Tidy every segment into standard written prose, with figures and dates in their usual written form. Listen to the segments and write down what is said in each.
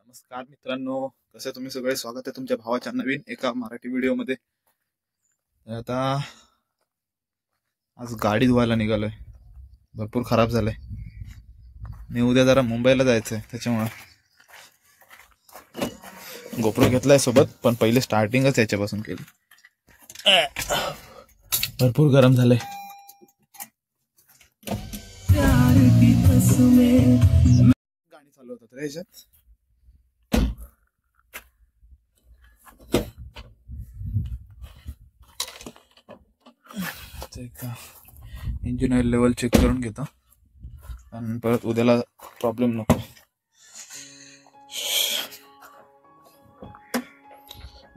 नमस्कार मित्रांनो, कसे तुम्ही सगळे. स्वागत आहे तुमच्या भावाच्या नवीन एका मराठी व्हिडिओमध्ये. आता आज गाडी धुवायला निघालोय. भरपूर खराब झालंय. मी उद्या जरा मुंबईला जायचंय, त्याच्यामुळे गोप्रो घेतलाय सोबत, पण पहिले स्टार्टिंगच याच्यापासून केली. भरपूर गरम झालंय. गाणी चालू होतात रे ह्याच्यात. इंजिन ऑइल लेवल चेक करून घेतो आणि परत उद्याला प्रॉब्लेम नको.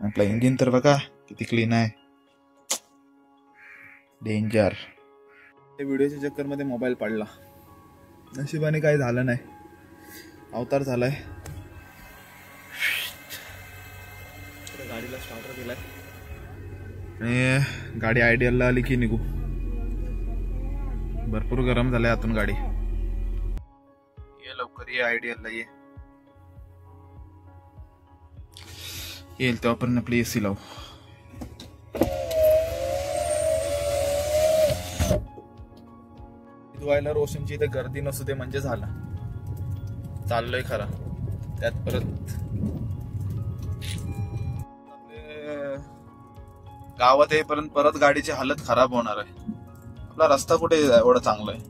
आपला इंजिन तर बघा किती क्लीन आहे. डेंजर. व्हिडिओच्या चक्कर मध्ये मोबाईल पडला. नशिबाने काही झालं नाही. अवतार झालाय. गाडीला स्टार्टर दिलाय आणि गाडी आयडियलला आली की निघू. भरपूर गरम झालंय आतून गाडी. ये लवकर ये, आयडियलला ये. येईल तेव्हा पण आपली एसी लावू. धुवायला रोशनची इथे गर्दी नसू दे म्हणजे झालं. चाललोय खरा. त्यात परत गावात येईपर्यंत परत गाडीची हालत खराब होणार आहे. आपला रस्ता कुठे एवढा चांगला आहे.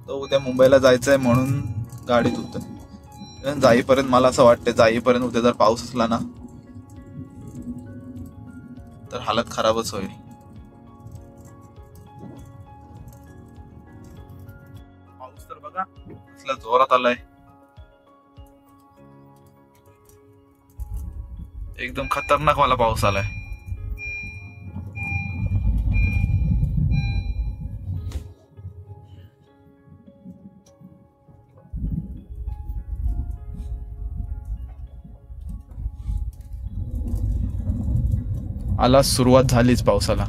तो उद्या मुंबईला जायचंय म्हणून गाडी धुतोय. जाईपर्यंत मला असं वाटतं, जाईपर्यंत उद्या जर पाऊस असला ना तर हालत खराबच होईल. पाऊस तर बघा कसला जोरात आलाय. एकदम खतरनाक वाला पाऊस आलाय. आला, सुरुवात झालीच पावसाला.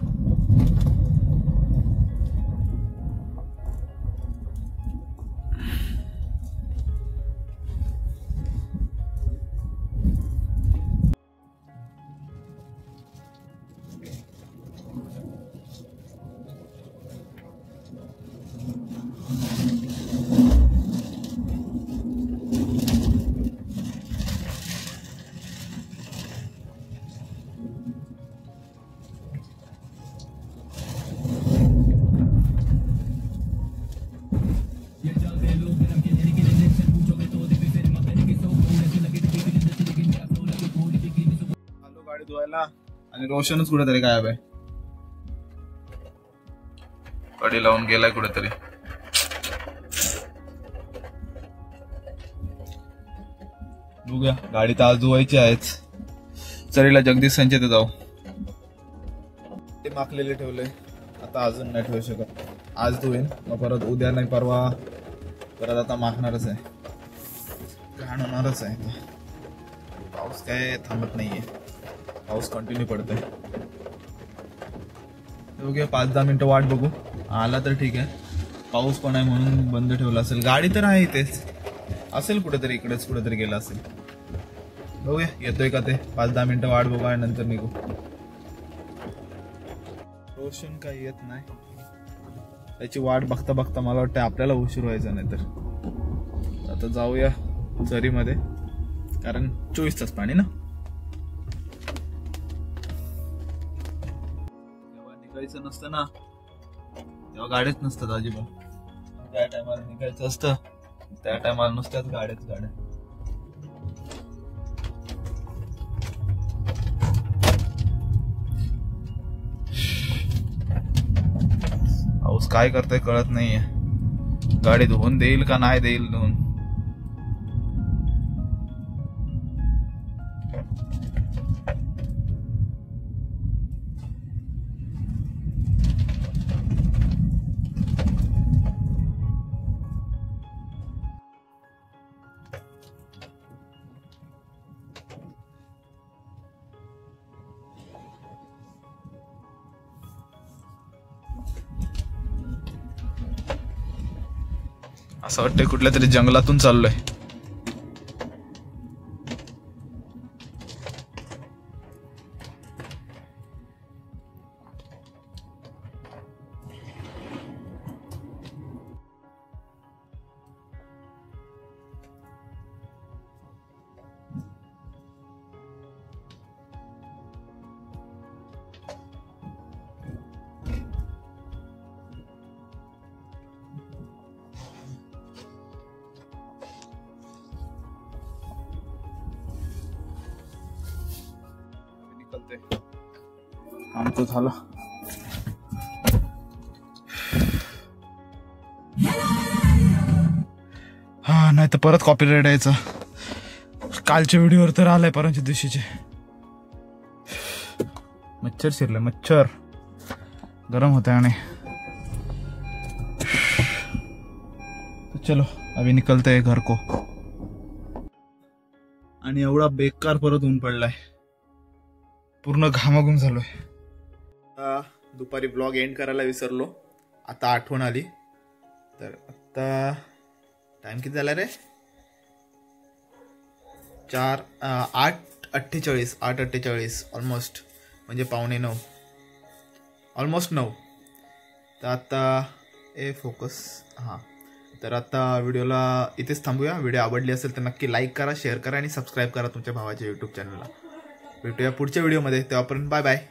गाडी धुवायला आणि रोशनच कुठेतरी गायब आहे. कडी लावून गेलाय कुठेतरी. बघूया, गाडी तर आज धुवायची आहेच. चरीला जगदीश संचेत जाऊ. ते माखलेले ठेवले, आता अजून नाही ठेवू शकत. आज धुवेन, मग परत उद्या नाही परवा परत आता माखणारच आहे. घाण होणारच आहे. पाऊस काय थांबत नाहीये. पाऊस कंटिन्यू पडतोय. बघूया 5-10 मिनिटं वाट बघू. आला तर ठीक आहे. पाऊस पण आहे म्हणून बंद ठेवला असेल. गाडी तर आहे इथेच असेल कुठेतरी, इकडेच कुठेतरी गेला असेल. बघूया येतोय का ते. 5-10 मिनिटं वाट बघू आणि नंतर निघू. रोशन काही येत नाही. त्याची वाट बघता बघता मला वाटतं आपल्याला उशीर व्हायचा. नाही तर आता जाऊया झरीमध्ये, कारण 24 तास पाणी ना. तेव्हा निघायचं नसतं ना, तेव्हा गाड्याच नसतात अजिबात. त्या टायमाला निघायचं असतं, त्या टायमाला नुसत्याच गाड्याच गाड्या. पाऊस काय करतोय कळत नाहीये. गाडी धुवून देईल का नाही देईल धुवून. असं वाटतंय कुठल्या तरी जंगलातून चाललोय. निघते. आमचं झालं. हा नाही तर परत कॉपीराइट यायचा. कालच्या व्हिडिओवर तर आलाय परवाच्या दिवशीचे. मच्छर शिरले, मच्छर गरम होते आणि चलो अभी निकलते हैं घर को. आणि एवढा बेकार परत ऊन पडलाय, पूर्ण घामाघूम झालोय. दुपारी ब्लॉग एंड करायला विसरलो, आता आठवण आली. तर आता टाइम किती झाला रे? 8:48 ऑलमोस्ट, म्हणजे 8:45, ऑलमोस्ट 9. तर आता फोकस. हां, तर आता व्हिडिओला इथेच थांबूया. व्हिडिओ आवडली असेल तर नक्की लाईक करा, शेअर करा आणि सबस्क्राईब करा तुमच्या भावाच्या यूट्यूब चॅनलला. भेटूया पुढच्या व्हिडिओमध्ये, तेव्हापर्यंत बाय बाय.